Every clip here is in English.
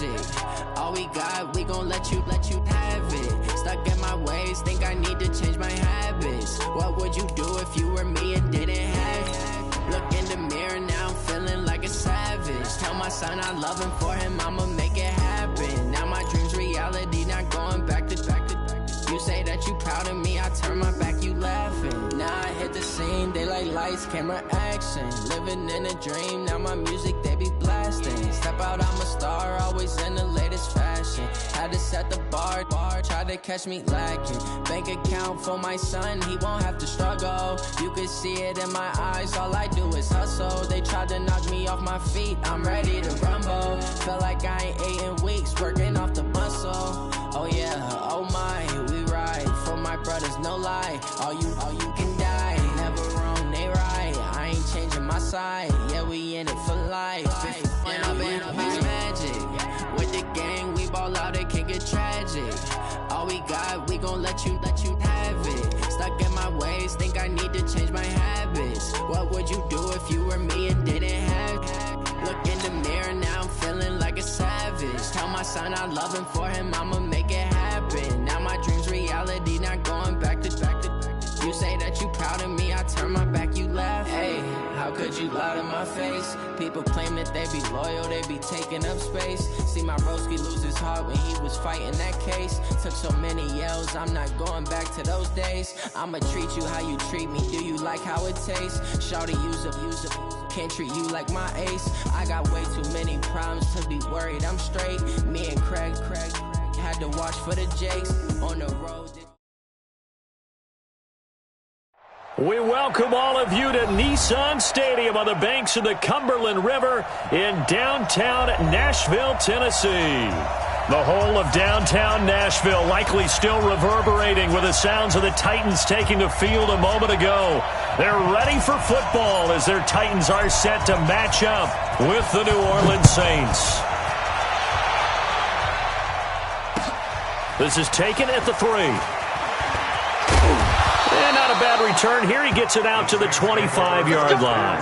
magic. All we got, we gon' let you have it. Stuck in my ways, think I need to change my habits. What would you do if you were me and didn't have it? Look in the mirror, now I'm feeling like a savage. Tell my son I love him, for him I'ma make it happen. Now my dream's reality, not going back to. You say that you proud of me, I turn my back, you laughing. Now I hit the scene, they like lights, camera, action. Living in a dream, now my music, they be blasting. Step out, I'm a star, always in the latest fashion. Had to set the bar, try to catch me lacking. Bank account for my son, he won't have to struggle. You can see it in my eyes, all I do is hustle. They tried to knock me off my feet, I'm ready to rumble. Felt like I ain't ate in weeks, working off the muscle. Oh yeah, oh my, we ride for my brothers, no lie. All you can die, never wrong, they right. I ain't changing my side, yeah, we in it for life. When I've been magic, with the gang, we ball out, it can get tragic. All we got, we gon' let you have it. Stuck in my ways, think I need to change my habits. What would you do if you were me and didn't have it? Look in the mirror, now I'm feeling like a savage. Tell my son I love him, for him I'ma make it happen. Now my dream's reality, not going back to. You say that you proud of me, I turn my back, you laugh. Hey, how could you lie to my face? People claim that they be loyal, they be taking up space. See my broski lose his heart when he was fighting that case. Took so many yells, I'm not going back to those days. I'ma treat you how you treat me, do you like how it tastes? Shawty, use up, can't treat you like my ace. I got way too many problems to be worried, I'm straight. Me and Craig had to watch for the Jakes on the road. We welcome all of you to Nissan Stadium on the banks of the Cumberland River in downtown Nashville, Tennessee. The whole of downtown Nashville likely still reverberating with the sounds of the Titans taking the field a moment ago. They're ready for football as their Titans are set to match up with the New Orleans Saints. This is taken at the 3. And not a bad return here. He gets it out to the 25-yard line.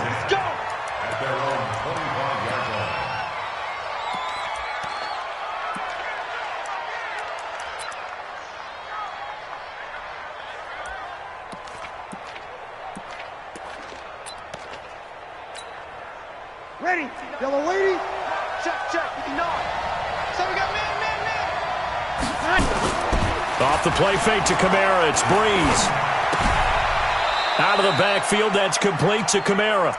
Ready, yellow lady. Check. No. So we got man. Off the play fake to Kamara. It's Breeze. Out of the backfield, that's complete to Kamara.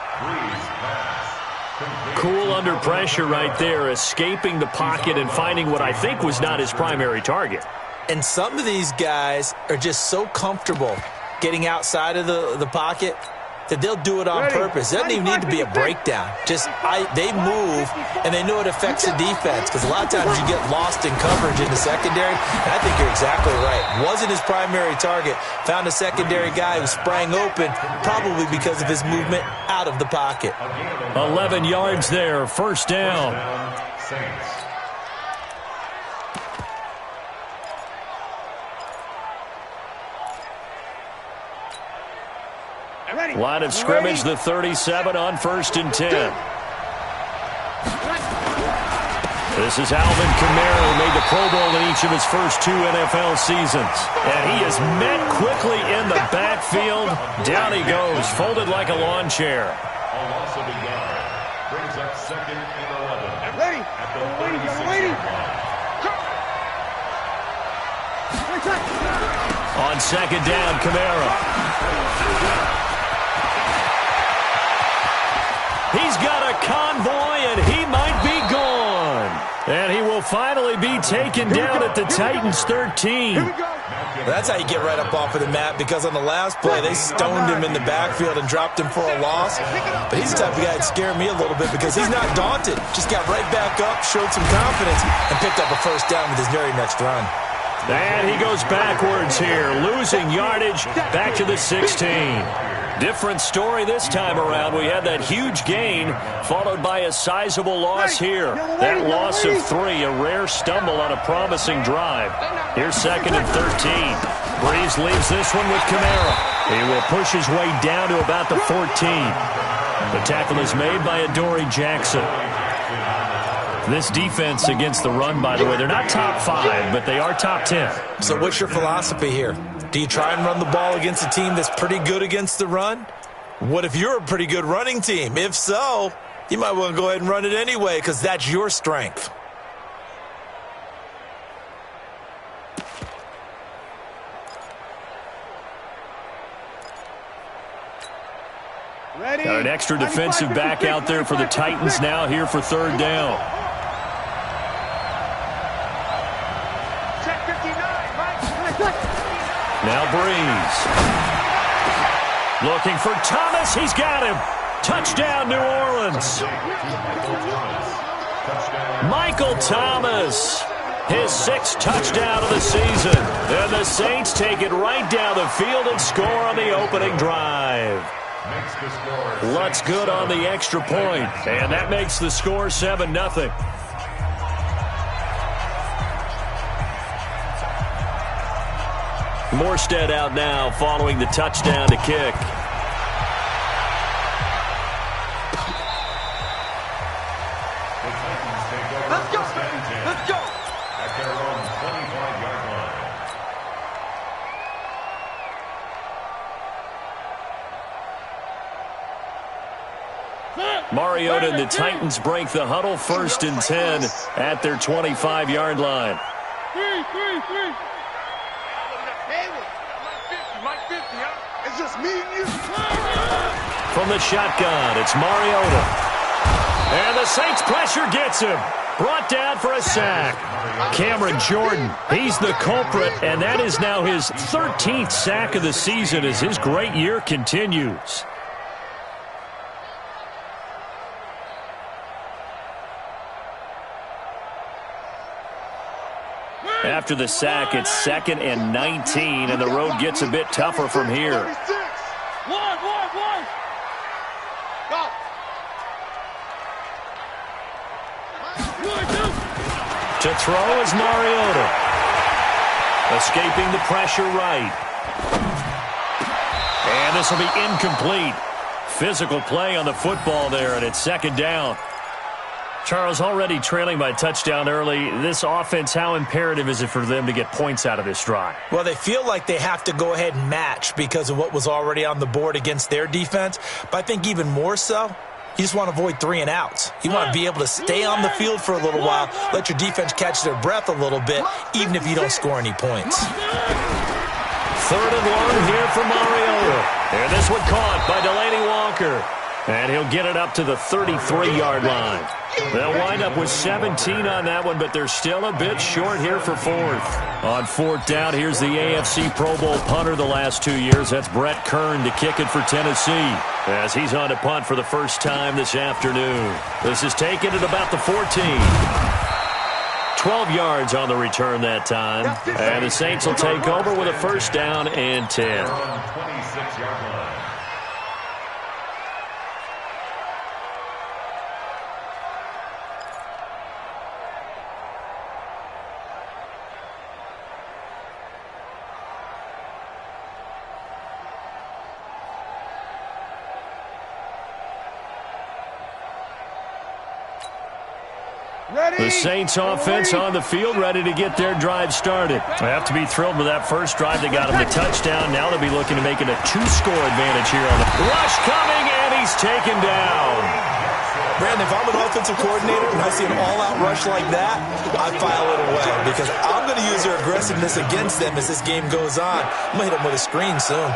Cool under pressure right there, escaping the pocket and finding what I think was not his primary target. And some of these guys are just so comfortable getting outside of the pocket that they'll do it on purpose. It doesn't even need to be a breakdown. They move, and they know it affects the defense, because a lot of times you get lost in coverage in the secondary, and I think you're exactly right. Wasn't his primary target. Found a secondary guy who sprang open, probably because of his movement out of the pocket. 11 yards there, first down. Line of scrimmage, the 37 on 1st and 10. This is Alvin Kamara, who made the Pro Bowl in each of his first 2 NFL seasons. And he is met quickly in the backfield. Down he goes, folded like a lawn chair. A loss of a yard. Brings up 2nd and 11. Ready, lady. On 2nd down, Kamara. He's got a convoy, and he might be gone. And he will finally be taken down at the Titans' 13. That's how you get right up off of the mat, because on the last play, they stoned him in the backfield and dropped him for a loss. But he's the type of guy that scared me a little bit, because he's not daunted. Just got right back up, showed some confidence, and picked up a first down with his very next run. And he goes backwards here, losing yardage back to the 16. Different story this time around. We had that huge gain, followed by a sizable loss here. That loss of 3, a rare stumble on a promising drive. Here's 2nd and 13. Breeze leaves this one with Kamara. He will push his way down to about the 14. The tackle is made by Adoree Jackson. This defense against the run, by the way, they're not top 5, but they are top 10. So what's your philosophy here? Do you try and run the ball against a team that's pretty good against the run? What if you're a pretty good running team? If so, you might want to go ahead and run it anyway because that's your strength. Ready? Got an extra defensive back out there for the Titans now here for third down. Check 59, Mike. Now Breeze. Looking for Thomas. He's got him. Touchdown, New Orleans. Michael Thomas. His 6th touchdown of the season. And the Saints take it right down the field and score on the opening drive. Lutz good on the extra point, and that makes the score 7-0. Morstead out now following the touchdown to kick. Let's go. Let's go. At their own 25-yard line. Mariota and the Titans break the huddle, 1st and 10 at their 25-yard line. It's just me and you. From the shotgun, it's Mariota. And the Saints pressure gets him. Brought down for a sack. Cameron Jordan, he's the culprit, and that is now his 13th sack of the season as his great year continues. After the sack, it's 2nd and 19, and the road gets a bit tougher from here. One. Go. To throw is Mariota. Escaping the pressure right. And this will be incomplete. Physical play on the football there, and it's 2nd down. Charles, already trailing by a touchdown early. This offense, how imperative is it for them to get points out of this drive? Well, they feel like they have to go ahead and match because of what was already on the board against their defense. But I think even more so, you just want to avoid 3 and outs. You want to be able to stay on the field for a little while, let your defense catch their breath a little bit, even if you don't score any points. 3rd and long here for Mariota. And this one caught by Delaney Walker. And he'll get it up to the 33-yard line. They'll wind up with 17 on that one, but they're still a bit short here for 4th. On 4th down, here's the AFC Pro Bowl punter the last 2 years. That's Brett Kern to kick it for Tennessee, as he's on to punt for the first time this afternoon. This is taken at about the 14. 12 yards on the return that time. And the Saints will take over with a 1st down and 10. 26-yard line. The Saints offense on the field, ready to get their drive started. They have to be thrilled with that first drive. They got him the touchdown. Now they'll be looking to make it a 2-score advantage here on the rush coming, and he's taken down. Brandon, if I'm an offensive coordinator and I see an all-out rush like that, I file it away because I'm going to use their aggressiveness against them as this game goes on. I'm going to hit them with a screen soon.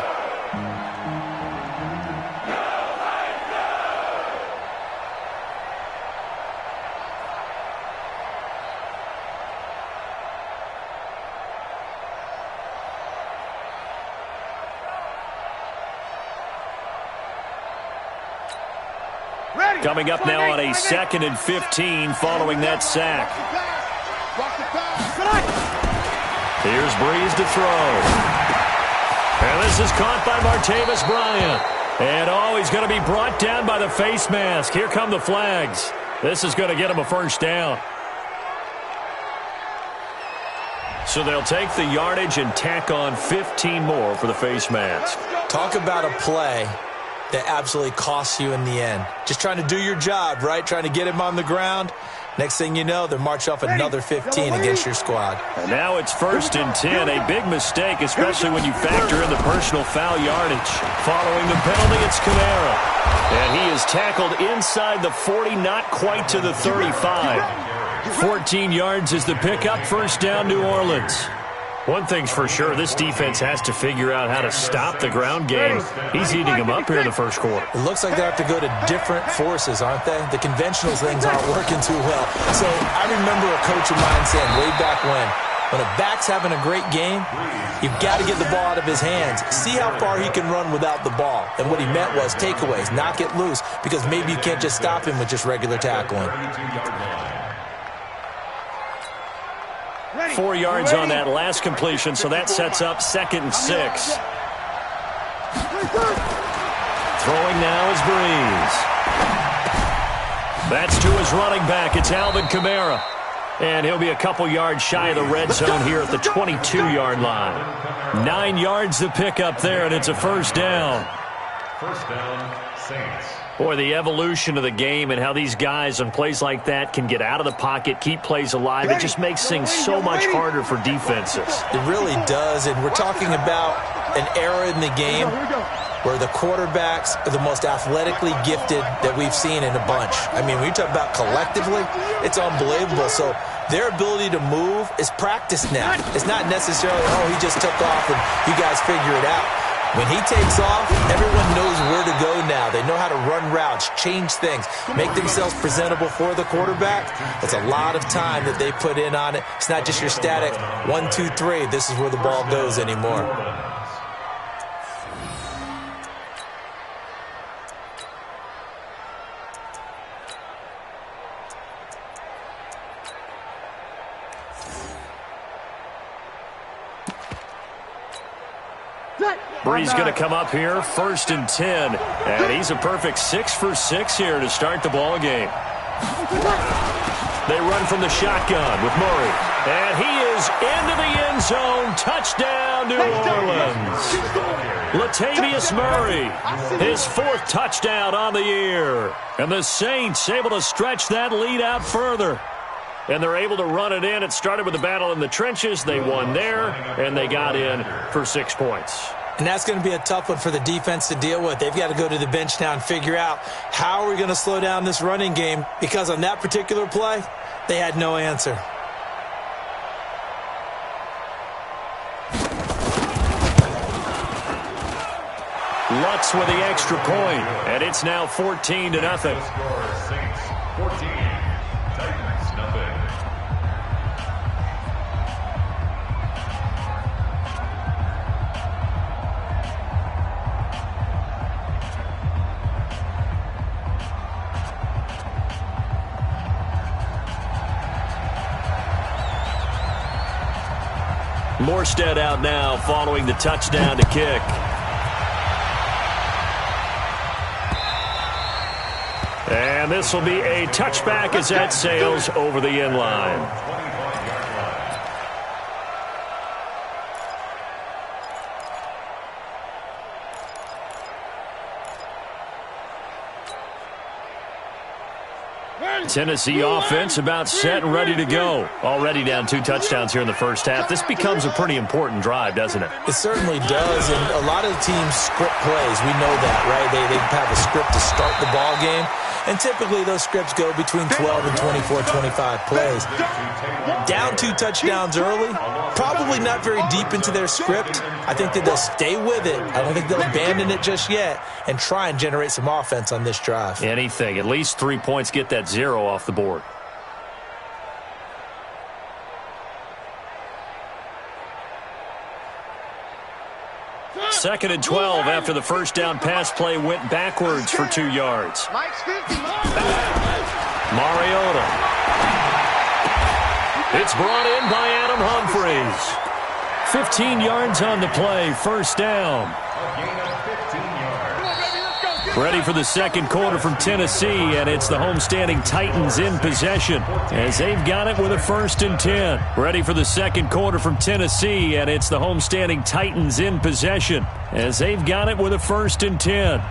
Coming up now on a 2nd and 15 following that sack. Here's Breeze to throw. And this is caught by Martavis Bryant. And he's going to be brought down by the face mask. Here come the flags. This is going to get him a 1st down. So they'll take the yardage and tack on 15 more for the face mask. Talk about a play that absolutely costs you in the end. Just trying to do your job, right? Trying to get him on the ground. Next thing you know, they're marching off another 15 against your squad. And now it's 1st and 10, a big mistake, especially when you factor in the personal foul yardage. Following the penalty, it's Kamara. And he is tackled inside the 40, not quite to the 35. 14 yards is the pickup, 1st down, New Orleans. One thing's for sure, this defense has to figure out how to stop the ground game. He's eating them up here in the 1st quarter. It looks like they have to go to different forces, aren't they? The conventional things aren't working too well. So I remember a coach of mine saying way back when a back's having a great game, you've got to get the ball out of his hands. See how far he can run without the ball. And what he meant was takeaways, knock it loose, because maybe you can't just stop him with just regular tackling. 4 yards on that last completion, so that sets up 2nd and 6. Throwing now is Breeze. That's to his running back. It's Alvin Kamara. And he'll be a couple yards shy of the red zone here at the 22-yard line. 9 yards to pick up there, and it's a 1st down. 1st down, Saints. Boy, the evolution of the game and how these guys on plays like that can get out of the pocket, keep plays alive, it just makes things so much harder for defenses. It really does, and we're talking about an era in the game where the quarterbacks are the most athletically gifted that we've seen in a bunch. I mean, when you talk about collectively, it's unbelievable. So their ability to move is practiced now. It's not necessarily, oh, he just took off and you guys figure it out. When he takes off, everyone knows where to go now. They know how to run routes, change things, make themselves presentable for the quarterback. It's a lot of time that they put in on it. It's not just your static 1, 2, 3. This is where the ball goes anymore. Breeze going to come up here, 1st and 10. And he's a perfect 6 for 6 here to start the ball game. They run from the shotgun with Murray. And he is into the end zone. Touchdown, New Orleans. Latavius Murray, his 4th touchdown on the year. And the Saints able to stretch that lead out further. And they're able to run it in. It started with a battle in the trenches. They won there, and they got in for 6 points. And that's going to be a tough one for the defense to deal with. They've got to go to the bench now and figure out how are we going to slow down this running game, because on that particular play, they had no answer. Lutz with the extra point, and it's now 14-0. Saints 14, Titans nothing. Morstead out now following the touchdown to kick. And this will be a touchback as that sails over the end line. Tennessee offense about set and ready to go. Already down 2 touchdowns here in the 1st half. This becomes a pretty important drive, doesn't it? It certainly does, and a lot of teams script plays. We know that, right? They have a script to start the ball game, and typically those scripts go between 12 and 24, 25 plays. Down 2 touchdowns early, probably not very deep into their script. I think that they'll stay with it. I don't think they'll abandon it just yet and try and generate some offense on this drive. Anything. At least 3 points, get that 0 off the board. Second and 12 after the 1st down pass play went backwards for 2 yards. Mariota. It's brought in by Adam Humphries. 15 yards on the play, 1st down. Ready for the 2nd quarter from Tennessee, and it's the homestanding Titans in possession as they've got it with a 1st and 10. Ready for the 2nd quarter from Tennessee, and it's the homestanding Titans in possession as they've got it with a 1st and 10.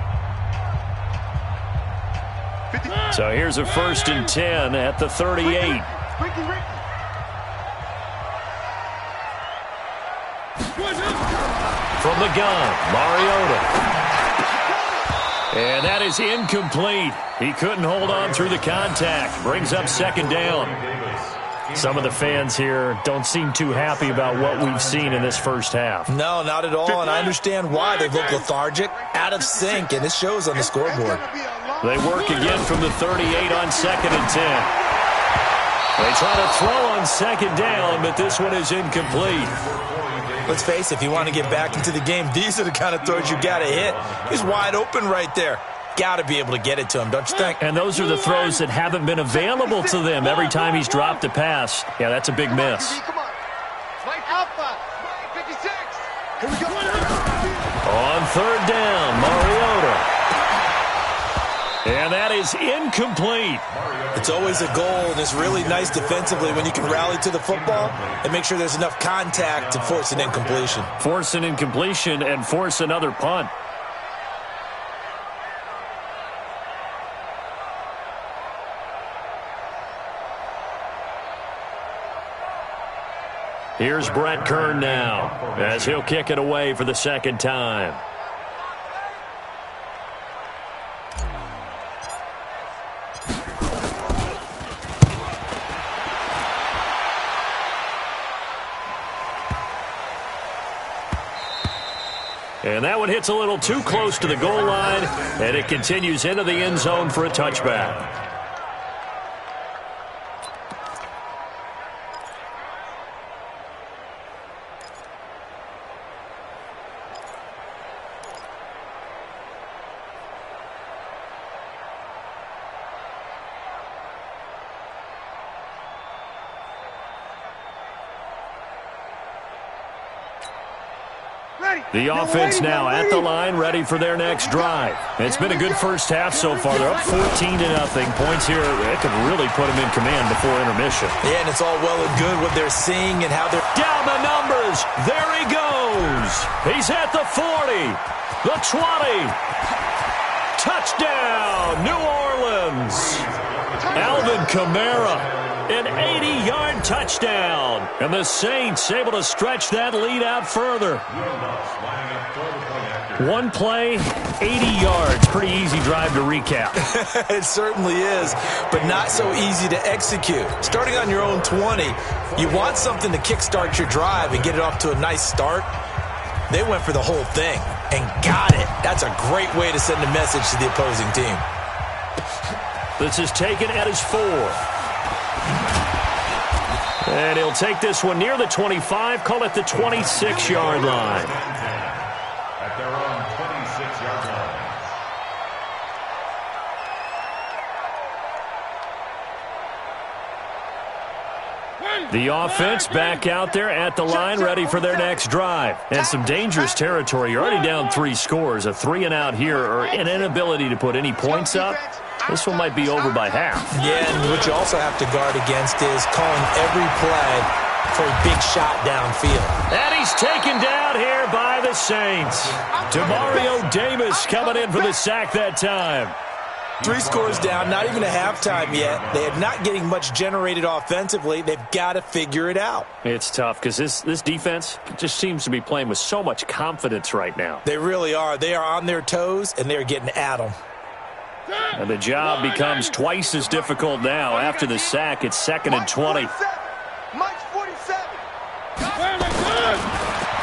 So here's a 1st and 10 at the 38. From the gun, Mariota. And that is incomplete. He couldn't hold on through the contact. Brings up 2nd down. Some of the fans here don't seem too happy about what we've seen in this first half. No, not at all, and I understand why. They look lethargic, out of sync, and it shows on the scoreboard. They work again from the 38 on 2nd and 10. They try to throw on 2nd down, but this one is incomplete. Let's face it, if you want to get back into the game, these are the kind of throws you got to hit. He's wide open right there. Got to be able to get it to him, don't you think? And those are the throws that haven't been available to them every time he's dropped a pass. Yeah, that's a big miss. On 3rd down, Mariota. And that is incomplete. It's always a goal, and it's really nice defensively when you can rally to the football and make sure there's enough contact to force an incompletion. Force an incompletion and force another punt. Here's Brett Kern now as he'll kick it away for the 2nd time. And that one hits a little too close to the goal line, and it continues into the end zone for a touchback. The offense now at the line, ready for their next drive. It's been a good first half so far. They're up 14-0. Points here, it could really put them in command before intermission. Yeah, and it's all well and good what they're seeing and how they're... Down the numbers. There he goes. He's at the 40, the 20. Touchdown, New Orleans. Alvin Kamara. An 80-yard touchdown. And the Saints able to stretch that lead out further. One play, 80 yards. Pretty easy drive to recap. It certainly is, but not so easy to execute. Starting on your own 20, you want something to kickstart your drive and get it off to a nice start. They went for the whole thing and got it. That's a great way to send a message to the opposing team. This is taken at his 4. And he'll take this one near the 25, call it the 26-yard line. At their own 26-yard line. The offense back out there at the line, ready for their next drive. And some dangerous territory. You're already down 3 scores. A 3-and-out here, or an inability to put any points up. This one might be over by half. Yeah, and what you also have to guard against is calling every play for a big shot downfield. And he's taken down here by the Saints. Demario Davis coming in for the sack that time. 3 scores down, not even a halftime yet. They are not getting much generated offensively. They've got to figure it out. It's tough because this defense just seems to be playing with so much confidence right now. They really are. They are on their toes, and they're getting at them. And the job becomes twice as difficult now. After the sack, it's 2nd and 20.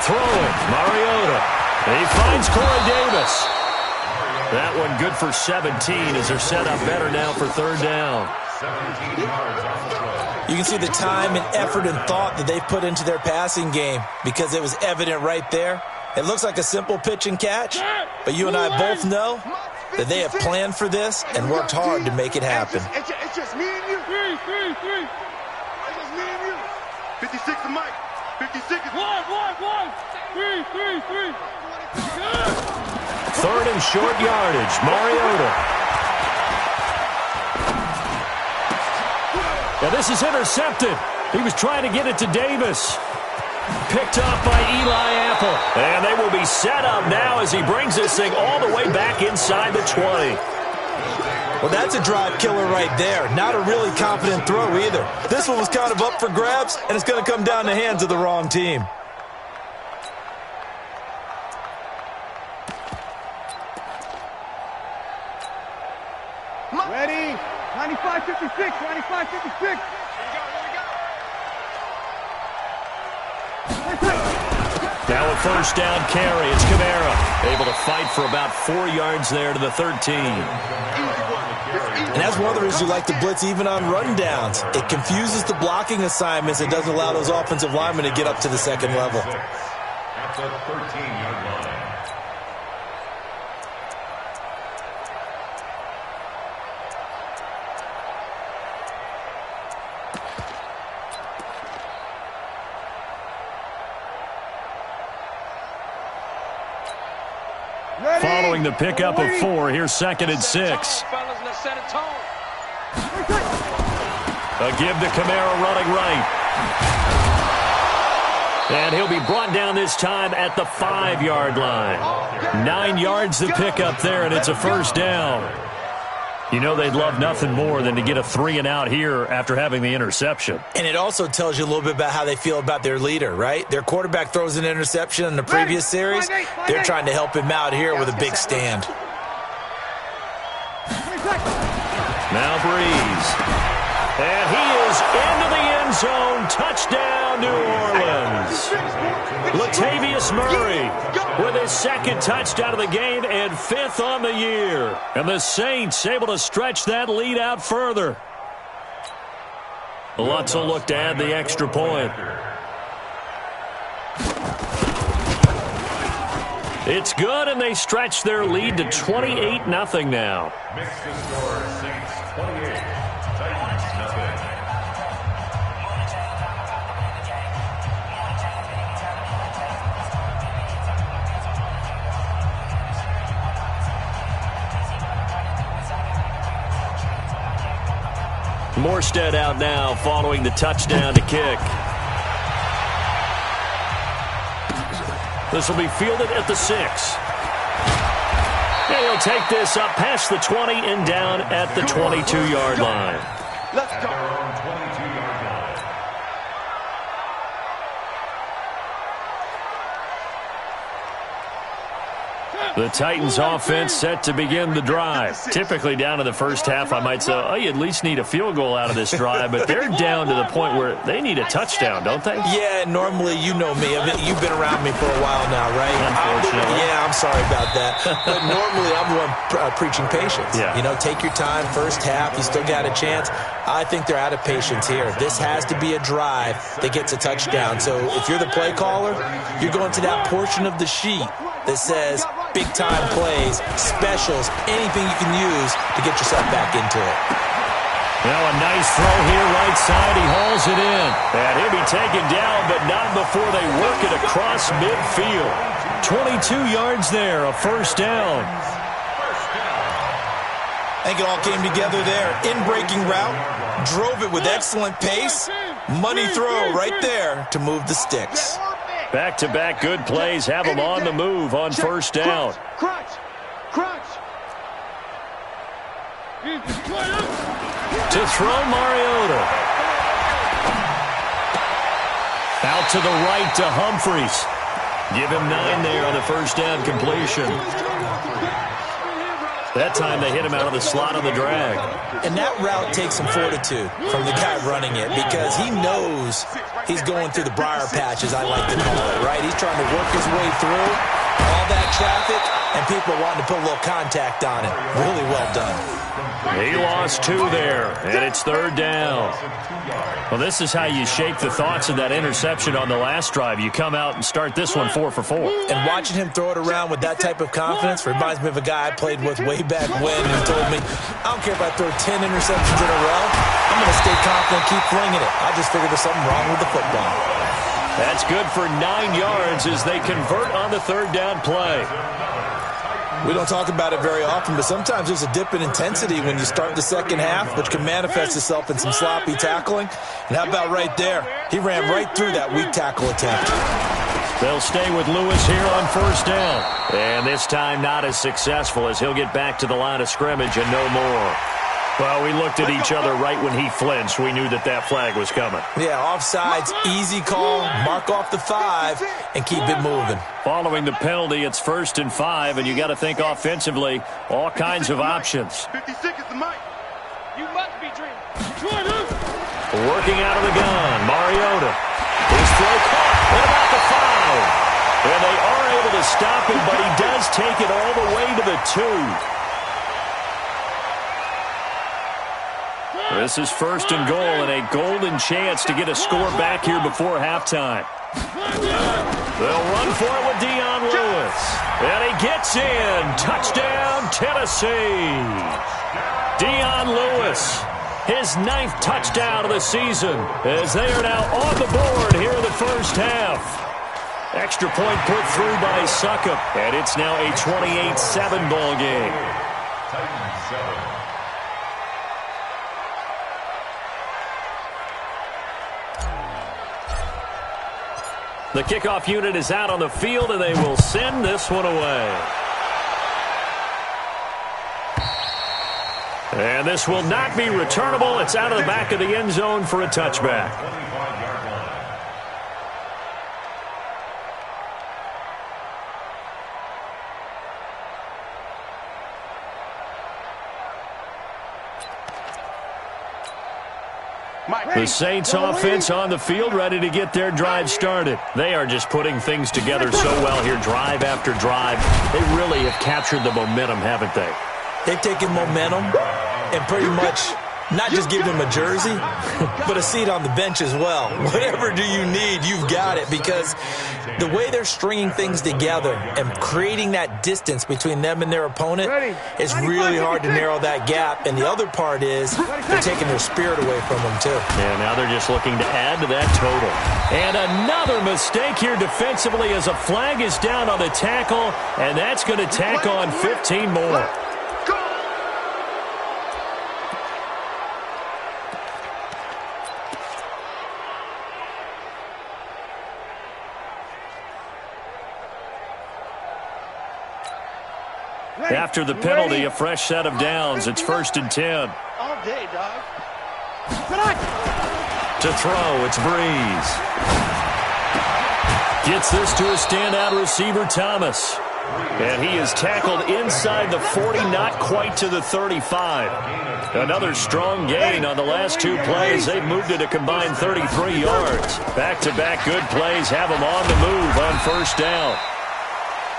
Throwing, Mariota. He finds Corey Davis. That one good for 17 as they're set up better now for 3rd down. You can see the time and effort and thought that they put into their passing game because it was evident right there. It looks like a simple pitch and catch, but you and I both know that they have planned for this and worked hard to make it happen. It's just me and you. Three. It's just me and you. 56 to Mike. 56 is one. Three. 3rd and short yardage. Mariota. Now this is intercepted. He was trying to get it to Davis. Picked up by Eli Apple. And they will be set up now as he brings this thing all the way back inside the 20. Well, that's a drive killer right there. Not a really confident throw either. This one was kind of up for grabs, and it's going to come down the hands of the wrong team. Ready? 95-56, 95-56. Now a first down carry. It's Kamara. Able to fight for about 4 yards there to the 13. And that's one of the reasons you like to blitz even on rundowns. It confuses the blocking assignments. It doesn't allow those offensive linemen to get up to the second level. At the 13-yard line. Following the pickup of 4, here's 2nd and 6. A give to Kamara running right. And he'll be brought down this time at the 5-yard line. 9 yards to pick up there, and it's a first down. You know they'd love nothing more than to get a 3-and-out here after having the interception. And it also tells you a little bit about how they feel about their leader, right? Their quarterback throws an interception in the previous series. They're trying to help him out here with a big stand. Now Breeze. And he is into the end zone. Touchdown, New Orleans. Latavius Murray with his 2nd touchdown of the game and 5th on the year. And the Saints able to stretch that lead out further. Lots of look to add the extra point. It's good, and they stretch their lead to 28-0 now. Makes the score Saints 28, Titans nothing. Morstead out now following the touchdown to kick. This will be fielded at the 6. And he'll take this up past the 20 and down at the 22-yard line. Let's go. Their own 22-yard line. The Titans offense set to begin the drive. Typically down to the first half, I might say, oh, you at least need a field goal out of this drive, but they're down to the point where they need a touchdown, don't they? Yeah, normally, you know me. You've been around me for a while now, right? Unfortunately. Yeah, I'm sorry about that. But normally, I'm the one preaching patience. Yeah. You know, take your time, first half, you still got a chance. I think they're out of patience here. This has to be a drive that gets a touchdown. So if you're the play caller, you're going to that portion of the sheet that says big-time plays, specials, anything you can use to get yourself back into it. Now a nice throw here right side. He hauls it in. And he'll be taken down, but not before they work it across midfield. 22 yards there, a first down. I think it all came together there. In-breaking route, drove it with excellent pace. Money throw right there to move the sticks. Back-to-back good plays have them on the move on first down. Crunch. To throw Mariota. Out to the right to Humphreys. Give him 9 there on the first down completion. That time they hit him out of the slot on the drag. And that route takes some fortitude from the guy running it because he knows he's going through the briar patch, as I like to call it, right? He's trying to work his way through all that traffic, and people wanting to put a little contact on it. Really well done. He lost 2 there, and it's third down. Well, this is how you shape the thoughts of that interception on the last drive. You come out and start this one 4 for 4. And watching him throw it around with that type of confidence reminds me of a guy I played with way back when who told me, I don't care if I throw 10 interceptions in a row, I'm going to stay confident, keep flinging it. I just figured there's something wrong with the football. That's good for 9 yards as they convert on the third down play. We don't talk about it very often, but sometimes there's a dip in intensity when you start the second half, which can manifest itself in some sloppy tackling. And how about right there? He ran right through that weak tackle attempt. They'll stay with Lewis here on first down. And this time not as successful as he'll get back to the line of scrimmage and no more. Well, we looked at each other right when he flinched. We knew that that flag was coming. Yeah, offsides, easy call, mark off the 5, and keep it moving. Following the penalty, it's 1st and 5, and you got to think offensively, all kinds of options. 56 is the mic. You must be dreaming. Working out of the gun, Mariota. His throw caught at about the 5. And they are able to stop him, but he does take it all the way to the 2. This is 1st and goal and a golden chance to get a score back here before halftime. They'll run for it with Dion Lewis. And he gets in. Touchdown, Tennessee. Dion Lewis, his 9th touchdown of the season, as they are now on the board here in the first half. Extra point put through by Succop, and it's now a 28-7 ball game. Titans 7. The kickoff unit is out on the field, and they will send this one away. And this will not be returnable. It's out of the back of the end zone for a touchback. 25-yard line. The Saints offense on the field, ready to get their drive started. They are just putting things together so well here, drive after drive. They really have captured the momentum, haven't they? They've taken momentum and pretty much not just give them a jersey, but a seat on the bench as well. Whatever do you need, you've got it, because the way they're stringing things together and creating that distance between them and their opponent is really hard to narrow that gap. And the other part is they're taking their spirit away from them, too. Yeah, now they're just looking to add to that total. And another mistake here defensively as a flag is down on the tackle, and that's going to tack on 15 more. After the penalty, a fresh set of downs. It's 1st and 10. All day, dog. To throw, it's Breeze. Gets this to a standout receiver, Thomas. And he is tackled inside the 40, not quite to the 35. Another strong gain on the last 2 plays. They've moved it a combined 33 yards. Back-to-back good plays have them on the move on 1st down.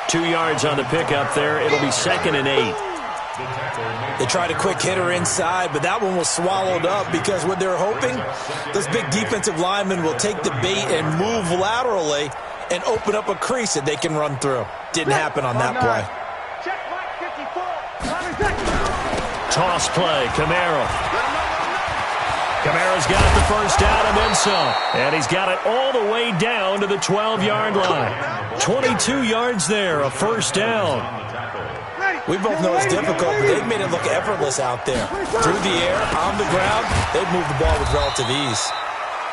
2 yards on the pickup there. It'll be 2nd and 8. They tried a quick hitter inside, but that one was swallowed up because what they're hoping, those big defensive linemen will take the bait and move laterally and open up a crease that they can run through. Didn't happen on that play. Toss play, Camaro. Camara's got the first down and then some. And he's got it all the way down to the 12-yard line. 22 yards there, a 1st down. We both know it's difficult, but they've made it look effortless out there. Through the air, on the ground, they've moved the ball with relative ease.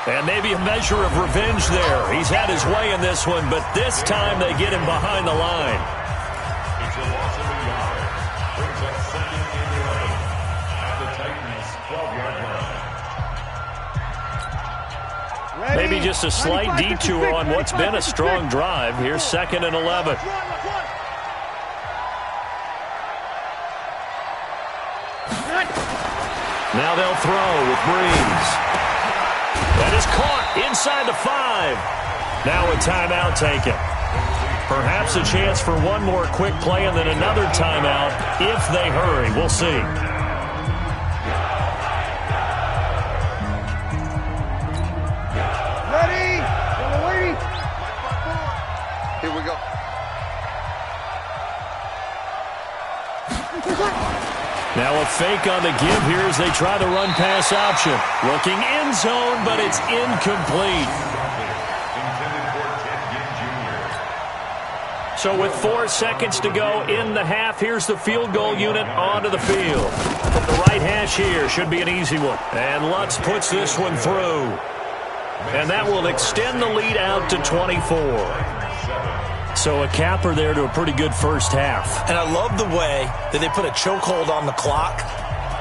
And maybe a measure of revenge there. He's had his way in this one, but this time they get him behind the line. It's a loss of a yard. Brings up 2nd and 11 at the Titans' 12-yard line. Maybe just a slight detour on what's been a strong drive. Here's 2nd and 11. Now they'll throw with Breeze. That is caught inside the 5. Now a timeout taken. Perhaps a chance for one more quick play and then another timeout if they hurry. We'll see. Here we go. Now a fake on the give here as they try the run pass option. Looking end zone, but it's incomplete. So with 4 seconds to go in the half, here's the field goal unit onto the field. From the right hash here, should be an easy one. And Lutz puts this one through. And that will extend the lead out to 24. So a capper there to a pretty good first half. And I love the way that they put a chokehold on the clock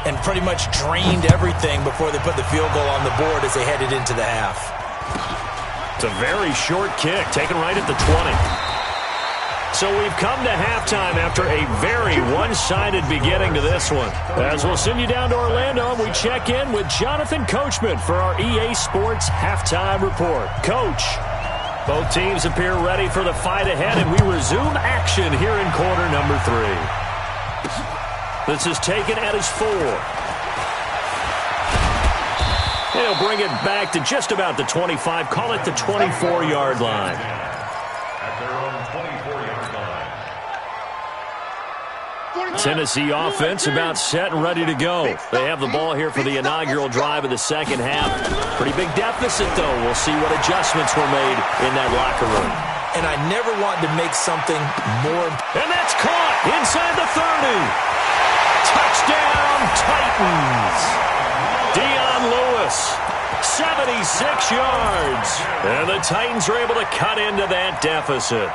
and pretty much drained everything before they put the field goal on the board as they headed into the half. It's a very short kick, taken right at the 20. So we've come to halftime after a very one-sided beginning to this one. As we'll send you down to Orlando, we check in with Jonathan Coachman for our EA Sports Halftime Report. Coach, both teams appear ready for the fight ahead, and we resume action here in quarter number 3. This is taken at his 4. And he'll bring it back to just about the 25, call it the 24-yard line. At their own 24-yard line. Tennessee offense about set and ready to go. They have the ball here for the inaugural drive of the second half. Pretty big deficit, though. We'll see what adjustments were made in that locker room. And I never wanted to make something more. And that's caught inside the 30. Touchdown, Titans. Dion Lewis, 76 yards. And the Titans are able to cut into that deficit.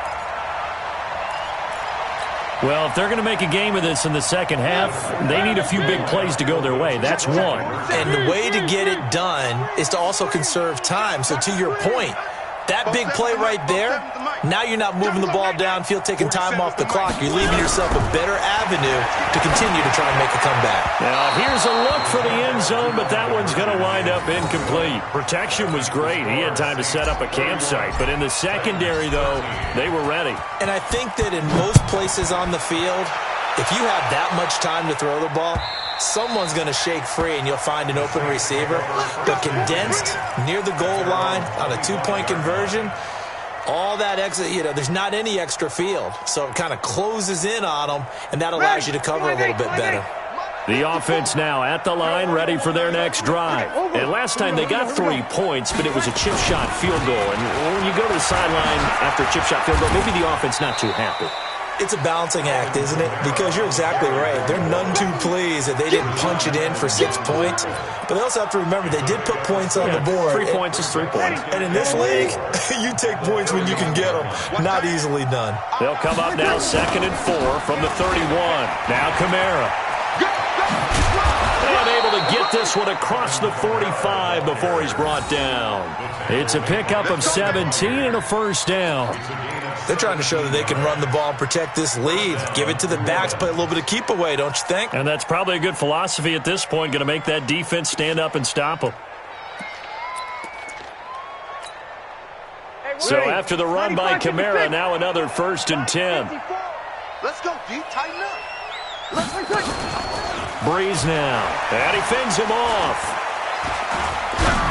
Well, if they're going to make a game of this in the second half, they need a few big plays to go their way. That's one. And the way to get it done is to also conserve time. So to your point, that big play right there, now you're not moving the ball downfield, taking time off the clock. You're leaving yourself a better avenue to continue to try and make a comeback. Now, here's a look for the end zone, but that one's going to wind up incomplete. Protection was great. He had time to set up a campsite. But in the secondary, though, they were ready. And I think that in most places on the field, if you have that much time to throw the ball, someone's going to shake free and you'll find an open receiver. But condensed near the goal line on a two-point conversion, all that extra, there's not any extra field. So it kind of closes in on them, and that allows you to cover a little bit better. The offense now at the line, ready for their next drive. And last time they got 3 points, but it was a chip shot field goal. And when you go to the sideline after a chip shot field goal, maybe the offense not too happy. It's a balancing act, isn't it? Because you're exactly right. They're none too pleased that they didn't punch it in for 6 points. But they also have to remember they did put points on the board. 3 points is 3 points. And in this league, you take points when you can get them. Not easily done. They'll come up now 2nd and 4 from the 31. Now Kamara. And able to get this one across the 45 before he's brought down. It's a pickup of 17 and a first down. They're trying to show that they can run the ball and protect this lead. Give it to the backs, play a little bit of keep away, don't you think? And that's probably a good philosophy at this point, going to make that defense stand up and stop them. So after the run by Kamara, now another 1st and 10. Let's go, D. Tighten up. Breeze now. And he fends him off.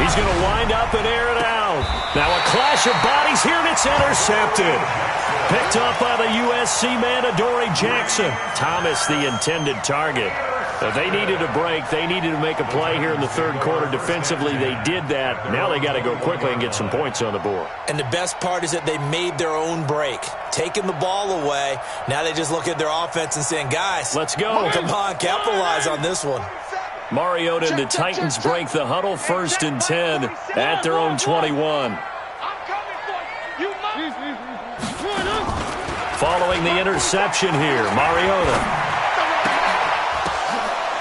He's going to wind up and air it out. Now a clash of bodies here, and it's intercepted. Picked up by the USC man, Adoree Jackson. Thomas, the intended target. But they needed a break. They needed to make a play here in the third quarter. Defensively, they did that. Now they got to go quickly and get some points on the board. And the best part is that they made their own break. Taking the ball away. Now they just look at their offense and saying, guys, let's go. Come on, capitalize on this one. Mariota and the Titans break the huddle, 1st and 10 at their own 21. Following the interception here, Mariota.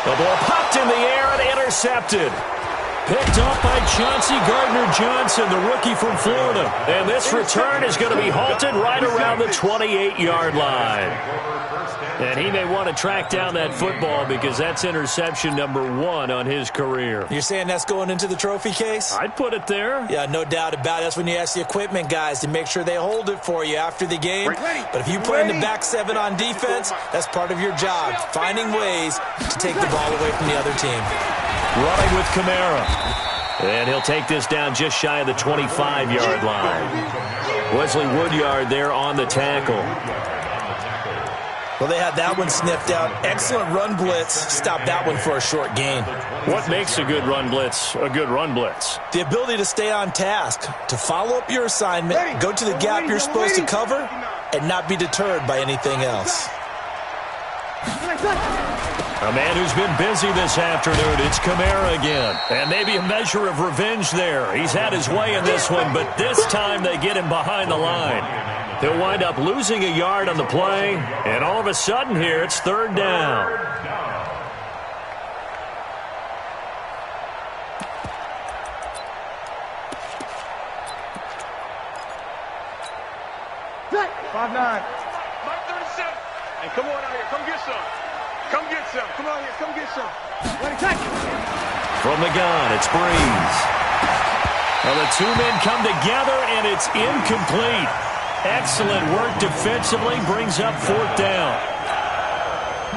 The ball popped in the air and intercepted. Picked up by Chauncey Gardner-Johnson, the rookie from Florida. And this return is going to be halted right around the 28-yard line. And he may want to track down that football because that's interception number 1 on his career. You're saying that's going into the trophy case? I'd put it there. Yeah, no doubt about it. That's when you ask the equipment guys to make sure they hold it for you after the game. But if you play in the back 7 on defense, that's part of your job, finding ways to take the ball away from the other team. Running with Kamara. And he'll take this down just shy of the 25-yard line. Wesley Woodyard there on the tackle. Well, they had that one sniffed out. Excellent run blitz. Stop that one for a short gain. What makes a good run blitz a good run blitz? The ability to stay on task, to follow up your assignment, go to the gap you're supposed to cover, and not be deterred by anything else. A man who's been busy this afternoon, it's Kamara again. And maybe a measure of revenge there. He's had his way in this one, but this time they get him behind the line. He'll wind up losing a yard on the play, and all of a sudden here it's third down. Mike 37. And come on out here. Come get some. Come get some. Come on here. Come get some. From the gun, it's Breeze. Well, the two men come together, and it's incomplete. Excellent work defensively, brings up fourth down.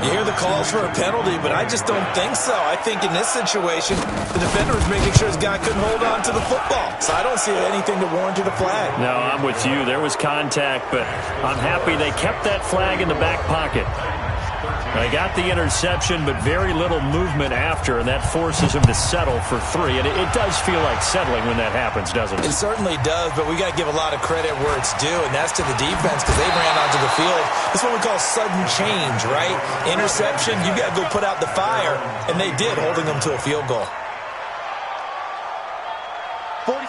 You hear the calls for a penalty, but I just don't think so. I think in this situation, the defender was making sure his guy couldn't hold on to the football. So I don't see anything to warrant a flag. No, I'm with you. There was contact, but I'm happy they kept that flag in the back pocket. They got the interception, but very little movement after, and that forces him to settle for 3. And it does feel like settling when that happens, doesn't it? It certainly does, but we got to give a lot of credit where it's due, and that's to the defense because they ran onto the field. That's what we call sudden change, right? Interception, you got to go put out the fire, and they did, holding them to a field goal.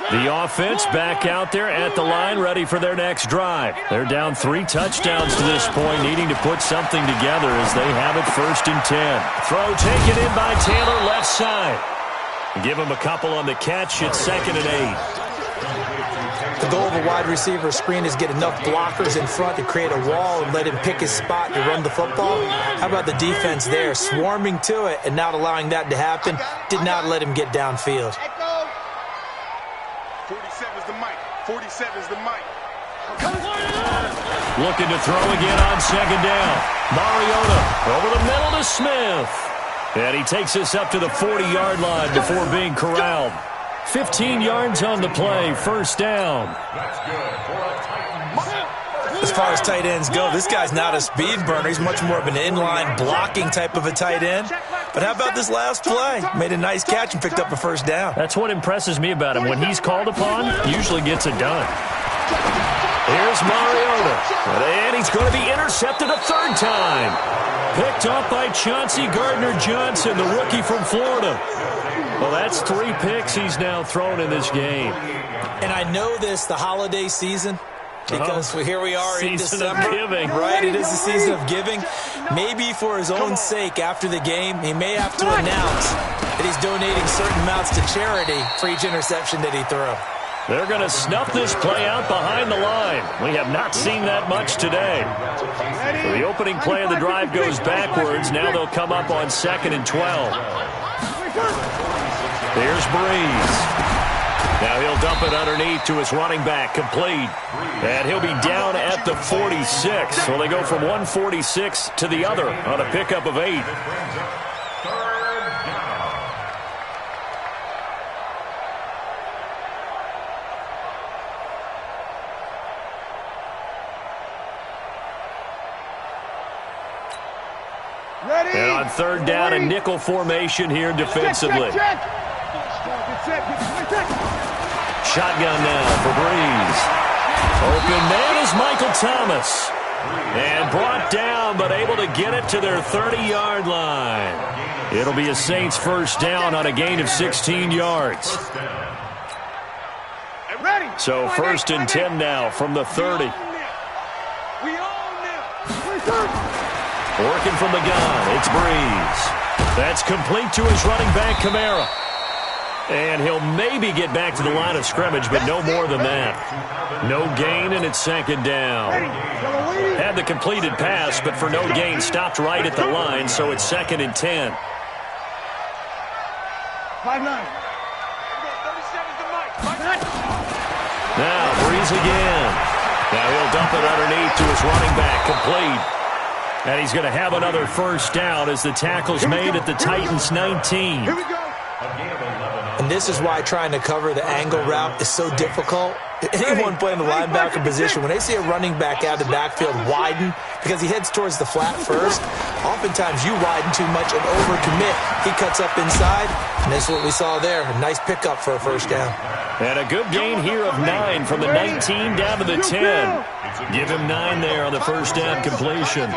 The offense back out there at the line, ready for their next drive. They're down 3 touchdowns to this point, needing to put something together as they have it 1st and 10. Throw taken in by Taylor, left side. Give him a couple on the catch. It's 2nd and 8. The goal of a wide receiver screen is get enough blockers in front to create a wall and let him pick his spot to run the football. How about the defense there, swarming to it and not allowing that to happen? Did not let him get downfield. 47's the mic. 47's the mic. Looking to throw again on 2nd down. Mariota over the middle to Smith. And he takes us up to the 40-yard line before being corralled. 15 yards on the play, 1st down. That's good for a Titan. As far as tight ends go, this guy's not a speed burner. He's much more of an inline blocking type of a tight end. But how about this last play? Made a nice catch and picked up a 1st down. That's what impresses me about him. When he's called upon, usually gets it done. Here's Mariota. And he's going to be intercepted a 3rd time. Picked up by Chauncey Gardner-Johnson, the rookie from Florida. Well, that's 3 picks he's now thrown in this game. And I know this, the holiday season, because here we are in December. Season of giving. Right, it is the season of giving. Maybe for his own sake after the game, he may have to announce that he's donating certain amounts to charity for each interception that he threw. They're going to snuff this play out behind the line. We have not seen that much today. So the opening play of the drive goes backwards. Now they'll come up on 2nd and 12. There's Breeze. Now he'll dump it underneath to his running back, complete. And he'll be down at the 46. Well, they go from 146 to the other on a pickup of 8. And on 3rd down, a nickel formation here defensively. Shotgun now for Breeze. Open man is Michael Thomas. And brought down, but able to get it to their 30-yard line. It'll be a Saints 1st down on a gain of 16 yards. So 1st and 10 now from the 30. Working from the gun, it's Breeze. That's complete to his running back, Kamara. And he'll maybe get back to the line of scrimmage, but no more than that. No gain, and it's 2nd down. Had the completed pass, but for no gain, stopped right at the line, so it's 2nd and 10. 5-9. Now, Breeze again. Now he'll dump it underneath to his running back, complete. And he's going to have another 1st down as the tackle's made at the Titans' 19. Here we go. And this is why trying to cover the angle route is so difficult. Anyone playing the linebacker position, when they see a running back out of the backfield widen because he heads towards the flat first, oftentimes you widen too much and overcommit. He cuts up inside, and that's what we saw there. A nice pickup for a 1st down. And a good gain here of 9 from the 19 down to the 10. Give him 9 there on the 1st down completion.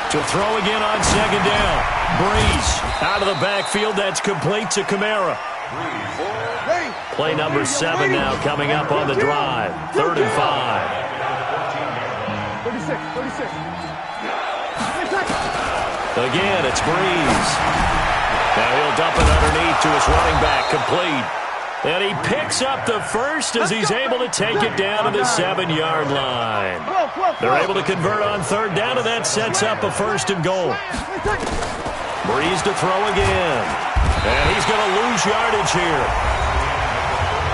To throw again on 2nd down. Breeze out of the backfield. That's complete to Kamara. Play number 7 now coming up on the drive. 3rd and 5. 36. Again, it's Breeze. Now he'll dump it underneath to his running back, complete. And he picks up the first as he's able to take it down to the 7-yard line. They're able to convert on 3rd down, and that sets up a 1st and goal. Breeze to throw again. And he's going to lose yardage here,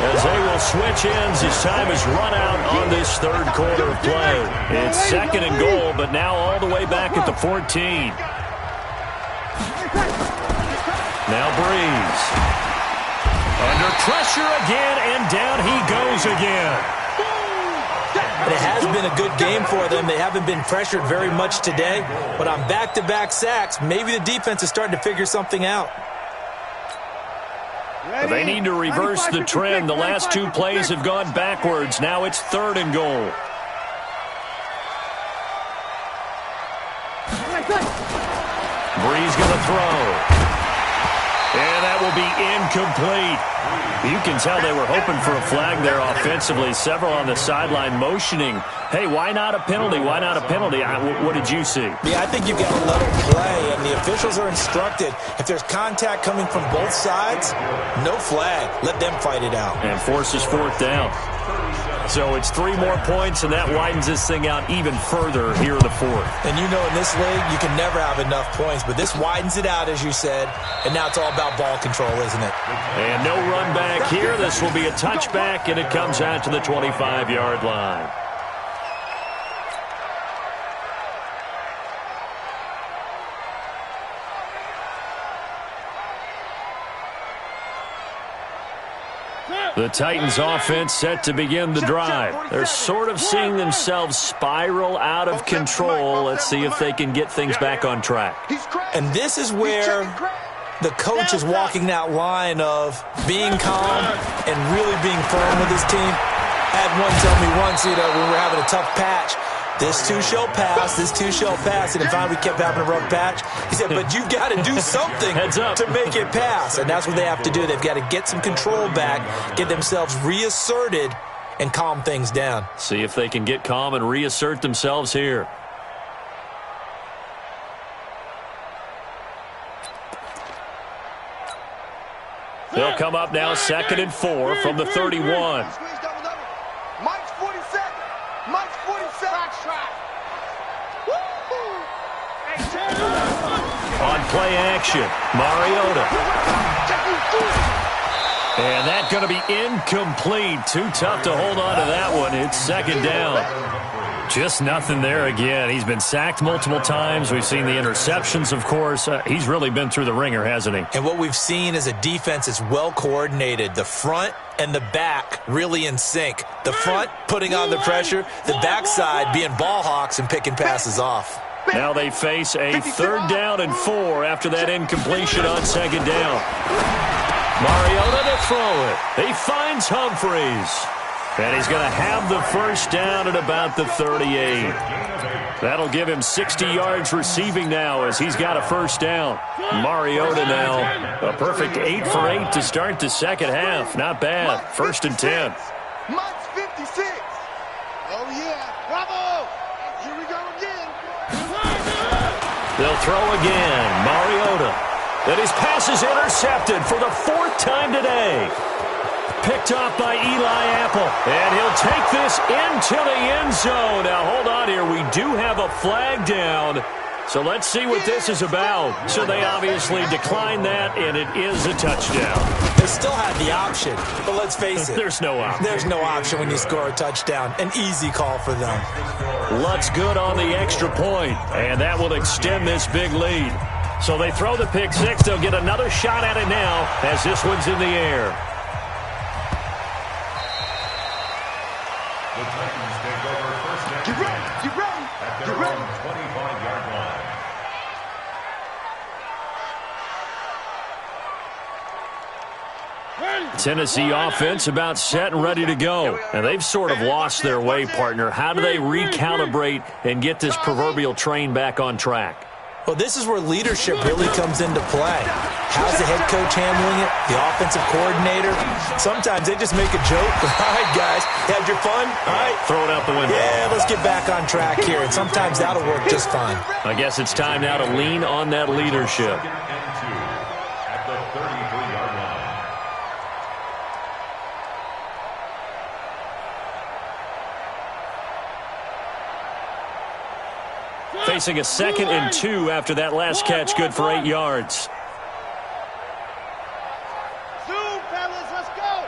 as they will switch ends as time is run out on this 3rd quarter of play. It's 2nd and goal, but now all the way back at the 14. Now Breeze. Under pressure again, and down he goes again. It has been a good game for them. They haven't been pressured very much today, but on back-to-back sacks, maybe the defense is starting to figure something out. They need to reverse the trend. The last 2 plays have gone backwards. Now it's 3rd and goal. Breeze going to throw. And that will be incomplete. You can tell they were hoping for a flag there offensively. Several on the sideline motioning, hey, why not a penalty? Why not a penalty? What did you see? Yeah, I think you've got to let them play, and the officials are instructed. If there's contact coming from both sides, no flag. Let them fight it out. And forces 4th down. So it's 3 more points, and that widens this thing out even further here in the 4th. And you know in this league, you can never have enough points, but this widens it out, as you said, and now it's all about ball control, isn't it? And no run back here. This will be a touchback, and it comes out to the 25-yard line. The Titans offense set to begin the drive. They're sort of seeing themselves spiral out of control. Let's see if they can get things back on track. And this is where the coach is walking that line of being calm and really being firm with his team. I had one tell me once, when we were having a tough patch, this too shall pass, this too shall pass. And finally we kept having a rough patch. He said, but you've got to do something to make it pass. And that's what they have to do. They've got to get some control back, get themselves reasserted, and calm things down. See if they can get calm and reassert themselves here. They'll come up now 2nd and 4 from the 31. Mike's 47. Mike's 47. On play action, Mariota. And that's going to be incomplete. Too tough to hold on to that one. It's 2nd down. Just nothing there again. He's been sacked multiple times. We've seen the interceptions, of course. He's really been through the ringer, hasn't he? And what we've seen is a defense is well coordinated. The front and the back really in sync. The front putting on the pressure, the backside being ball hawks and picking passes off. Now they face a 3rd down and 4 after that incompletion on 2nd down. Mariota to throw it. He finds Humphries. And he's going to have the 1st down at about the 38. That'll give him 60 yards receiving now as he's got a 1st down. Mariota now, a perfect 8 for 8 to start the 2nd half. Not bad. 1st and 10. Mike's 56. Oh, yeah. Bravo. Here we go again. They'll throw again. Mariota. And his pass is intercepted for the 4th time today. Picked off by Eli Apple. And he'll take this into the end zone. Now, hold on here. We do have a flag down. So let's see what this is about. So they obviously declined that, and it is a touchdown. They still had the option, but let's face it. There's no option. There's no option when you score a touchdown. An easy call for them. Lutz good on the extra point, and that will extend this big lead. So they throw the pick 6. They'll get another shot at it now as this one's in the air. The Titans take over 1st down. Get ready. Get ready. At their own 25-yard line. Tennessee offense about set and ready to go. And they've sort of lost their way, partner. How do they recalibrate and get this proverbial train back on track? Well, this is where leadership really comes into play. How's the head coach handling it? The offensive coordinator? Sometimes they just make a joke. All right, guys, had your fun? All right. Throw it out the window. Yeah, let's get back on track here, and sometimes that'll work just fine. I guess it's time now to lean on that leadership. At the 33-yard line. Facing a 2nd and 2 after that last catch, good for 8 yards. Zoom, fellas, let's go.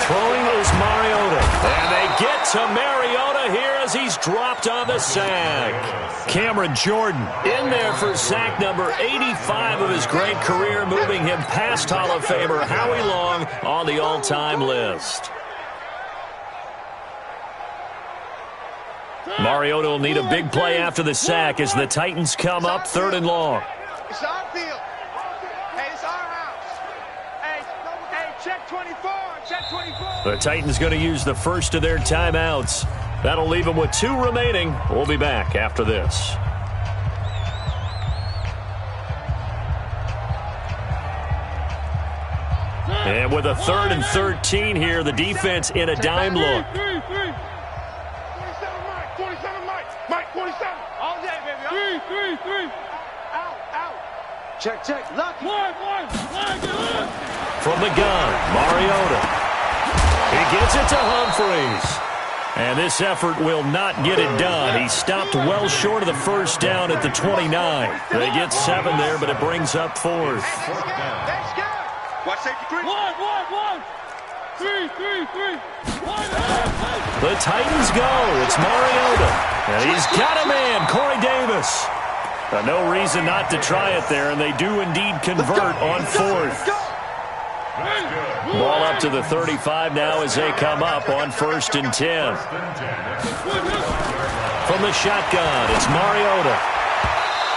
Throwing is Mariota. And they get to Mariota here as he's dropped on the sack. Cameron Jordan in there for sack number 85 of his great career, moving him past Hall of Famer Howie Long on the all-time list. Mariota will need a big play after the sack as the Titans come up 3rd and long. It's our field. Hey, it's our house. Hey, check 24. Check 24. The Titans going to use the first of their timeouts. That'll leave them with 2 remaining. We'll be back after this. And with a 3rd and 13 here, the defense in a dime look. 27, Mike, 27. All day, baby. Three. Out. Check. Lucky. One. From the gun, Mariota. He gets it to Humphreys. And this effort will not get it done. He stopped well short of the first down at the 29. They get 7 there, but it brings up 4th. That's good. Watch safety 3. One. Three. The Titans go. It's Mariota. And he's got a man, Corey Davis. No reason not to try it there, and they do indeed convert on 4th. Ball up to the 35 now as they come up on 1st and 10. From the shotgun, it's Mariota.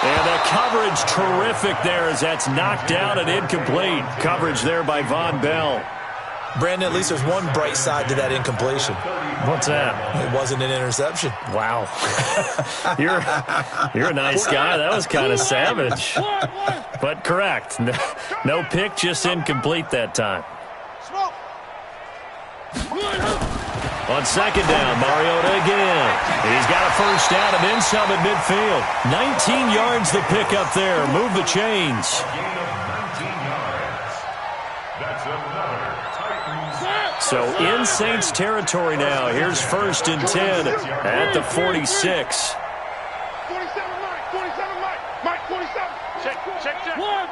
And the coverage terrific there as that's knocked down and incomplete. Coverage there by Von Bell. Brandon, at least there's one bright side to that incompletion. What's that? It wasn't an interception. Wow. You're a nice guy. That was kind of savage. But correct. No pick, just incomplete that time. On 2nd down, Mariota again. He's got a first down and then some at midfield. 19 yards the pick up there. Move the chains. So in Saints territory now. Here's 1st and 10 at the 46. 47, Mike, 47. Check. One.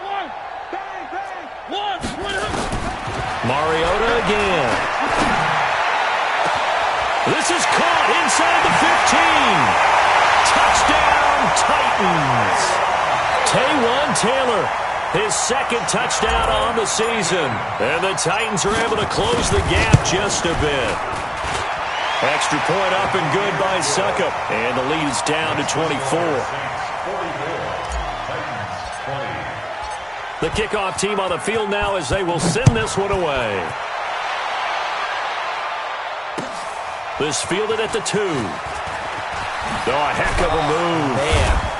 Mariota again. This is caught inside the 15. Touchdown, Titans. Taywan Taylor, his 2nd touchdown on the season. And the Titans are able to close the gap just a bit. Extra point up and good by Suckup. And the lead's down to 24. The kickoff team on the field now as they will send this one away. This fielded at the 2. Oh, a heck of a move. Man.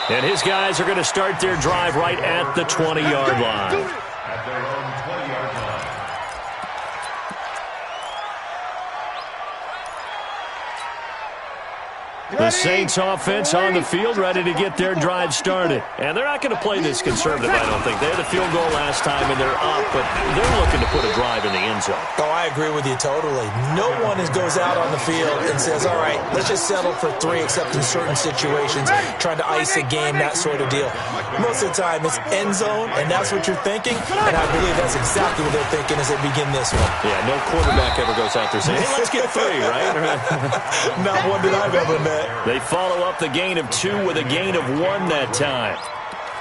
And his guys are going to start their drive right at the 20-yard line. At their own 20-yard line. The Saints offense on the field ready to get their drive started. And they're not going to play this conservative, I don't think. They had a field goal last time, and they're up, but they're looking to put a drive in the end zone. Oh, I agree with you totally. No one goes out on the field and says, all right, let's just settle for 3, except in certain situations, trying to ice a game, that sort of deal. Most of the time, it's end zone, and that's what you're thinking, and I believe that's exactly what they're thinking as they begin this one. Yeah, no quarterback ever goes out there saying, hey, let's get 3, right? Not one that I've ever met. They follow up the gain of 2 with a gain of 1 that time.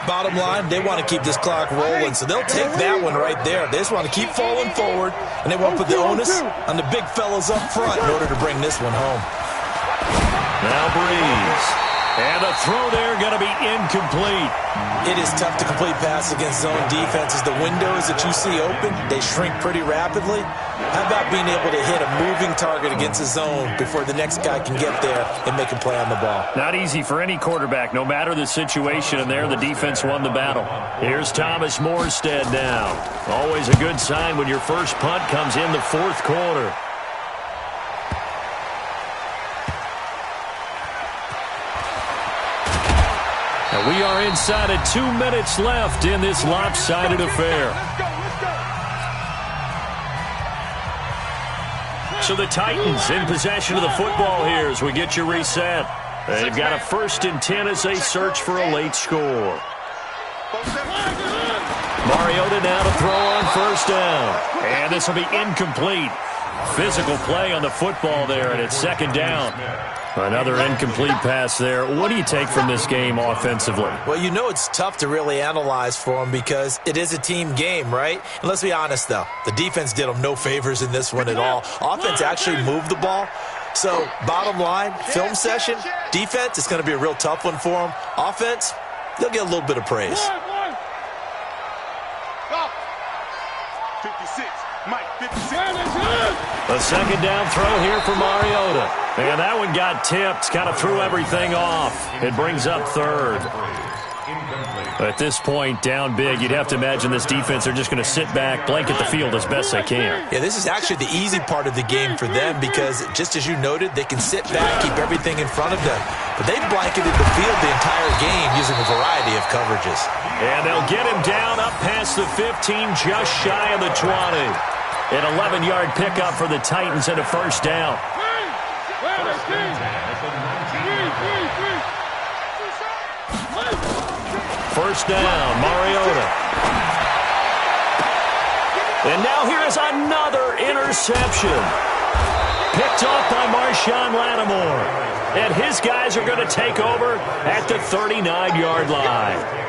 Bottom line, they want to keep this clock rolling, so they'll take that one right there. They just want to keep falling forward, and they want to put the onus on the big fellas up front in order to bring this one home. Now Breeze. And the throw there going to be incomplete. It is tough to complete passes against zone defenses. The windows that you see open, they shrink pretty rapidly. How about being able to hit a moving target against a zone before the next guy can get there and make a play on the ball? Not easy for any quarterback, no matter the situation, and there the defense won the battle. Here's Thomas Morstead now. Always a good sign when your first punt comes in the fourth quarter. And we are inside of 2 minutes left in this lopsided affair. So the Titans in possession of the football here as we get you reset. They've got a 1st and 10 as they search for a late score. Mariota now to throw on 1st down. And this will be incomplete. Physical play on the football there, and it's 2nd down. Another incomplete pass there. What do you take from this game offensively? Well, you know it's tough to really analyze for them because it is a team game, right? And let's be honest, though. The defense did them no favors in this one at all. Offense actually moved the ball. So, bottom line, film session, defense, it's going to be a real tough one for them. Offense, they'll get a little bit of praise. 56, Mike, 56. A 2nd down throw here for Mariota. And that one got tipped, kind of threw everything off. It brings up 3rd. At this point, down big, you'd have to imagine this defense, they're just going to sit back, blanket the field as best they can. Yeah, this is actually the easy part of the game for them because, just as you noted, they can sit back, keep everything in front of them. But they've blanketed the field the entire game using a variety of coverages. And they'll get him down up past the 15, just shy of the 20. An 11-yard pickup for the Titans and a 1st down. 1st down, Mariota. And now here is another interception. Picked off by Marshawn Lattimore. And his guys are going to take over at the 39-yard line.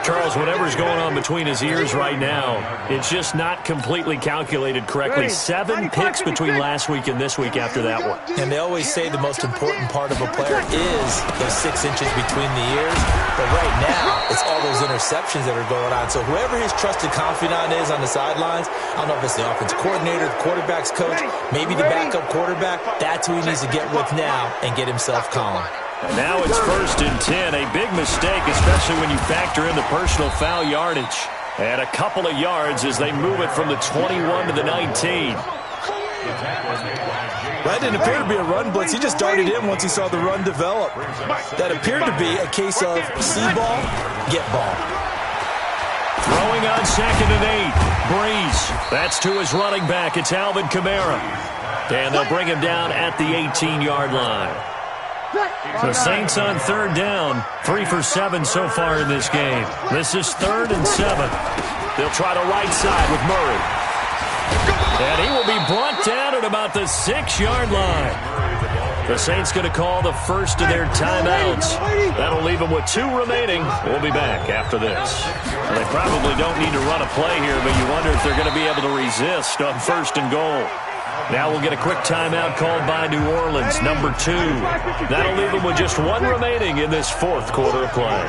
Charles, whatever's going on between his ears right now, it's just not completely calculated correctly. 7 picks between last week and this week after that one. And they always say the most important part of a player is those 6 inches between the ears. But right now, it's all those interceptions that are going on. So whoever his trusted confidant is on the sidelines, I don't know if it's the offense coordinator, the quarterback's coach, maybe the backup quarterback, that's who he needs to get with now and get himself calm. And now it's 1st and 10. A big mistake, especially when you factor in the personal foul yardage. And a couple of yards as they move it from the 21 to the 19. That didn't appear to be a run blitz. He just darted in once he saw the run develop. That appeared to be a case of see ball, get ball. Throwing on 2nd and 8. Breeze. That's to his running back. It's Alvin Kamara. And they'll bring him down at the 18-yard line. The Saints on 3rd down. 3 for 7 so far in this game. This is 3rd and 7. They'll try the right side with Murray. And he will be brought down at about the 6-yard line. The Saints going to call the first of their timeouts. That'll leave them with 2 remaining. We'll be back after this. Well, they probably don't need to run a play here, but you wonder if they're going to be able to resist on 1st and goal. Now we'll get a quick timeout called by New Orleans, number 2. That'll leave them with just 1 remaining in this 4th quarter of play.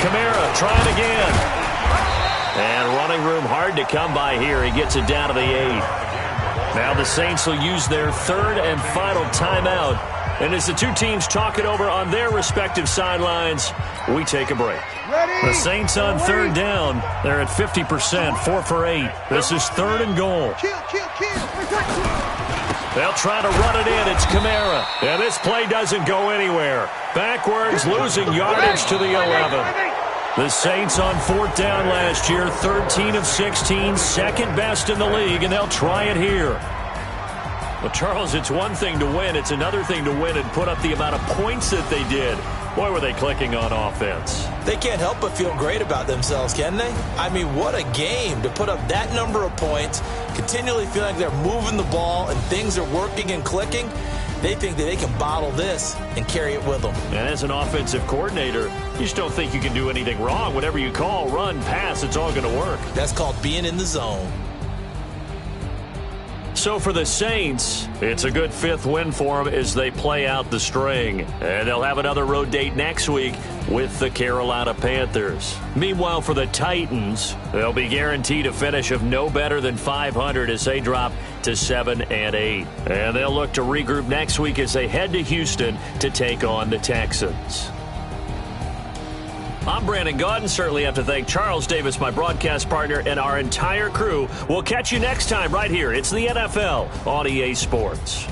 Kamara trying again. And running room hard to come by here. He gets it down to the 8. Now the Saints will use their 3rd and final timeout. And as the 2 teams talk it over on their respective sidelines, we take a break. The Saints on 3rd down. They're at 50%, 4 for 8. This is 3rd and goal. They'll try to run it in. It's Kamara. And this play doesn't go anywhere. Backwards, losing yardage to the 11. The Saints on 4th down last year, 13 of 16, 2nd best in the league, and they'll try it here. Well, Charles, it's one thing to win. It's another thing to win and put up the amount of points that they did. Boy, were they clicking on offense. They can't help but feel great about themselves, can they? I mean, what a game to put up that number of points, continually feeling like they're moving the ball and things are working and clicking. They think that they can bottle this and carry it with them. And as an offensive coordinator, you just don't think you can do anything wrong. Whatever you call, run, pass, it's all going to work. That's called being in the zone. So for the Saints, it's a good 5th win for them as they play out the string. And they'll have another road date next week with the Carolina Panthers. Meanwhile, for the Titans, they'll be guaranteed a finish of no better than 500 as they drop to 7-8. And they'll look to regroup next week as they head to Houston to take on the Texans. I'm Brandon Gaudin. Certainly have to thank Charles Davis, my broadcast partner, and our entire crew. We'll catch you next time right here. It's the NFL on EA Sports.